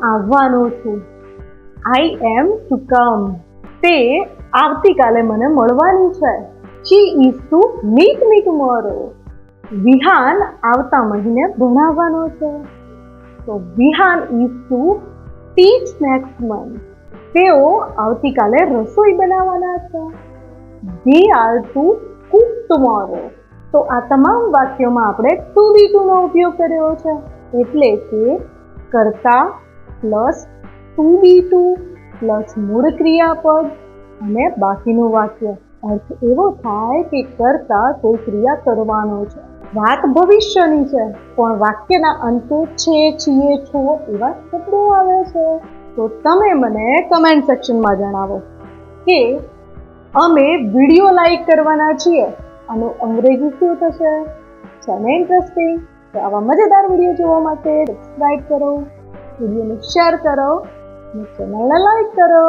આવવાનો છું. I am to come. તે આવતીકાલે મને મળવાની છે. She is to meet me tomorrow. Vihaan આવતા મહિને ભણાવવાનો છે. તો Vihaan is to teach next month. તેઓ આવતીકાલે રસોઈ બનાવવાના છે. They are to cook tomorrow. તો આ તમામ વાક્યોમાં આપણે ટુ બી ટુ નો ઉપયોગ કર્યો છે. એટલે કે કર્તા પ્લસ ટુ બી ટુ પ્લસ મૂળ ક્રિયાપદ અને બાકીનું વાક્ય. અર્થ એવો થાય કે કર્તા કોઈ ક્રિયા કરવાનો છે. વાત ભવિષ્યની છે પણ વાક્યના અંતે છે, છીએ, છો એવા શબ્દો આવે છે. તો તમે મને કમેન્ટ સેક્શનમાં જણાવો કે અમે વિડીયો લાઈક કરવાના છીએ અને અંગ્રેજી શું થશે. છે ઇન્ટરેસ્ટિંગ? તો આવા મજેદાર વિડીયો જોવા માટે સબસ્ક્રાઇબ કરો, વિડીયોને શેર કરો અને ચેનલને લાઈક કરો.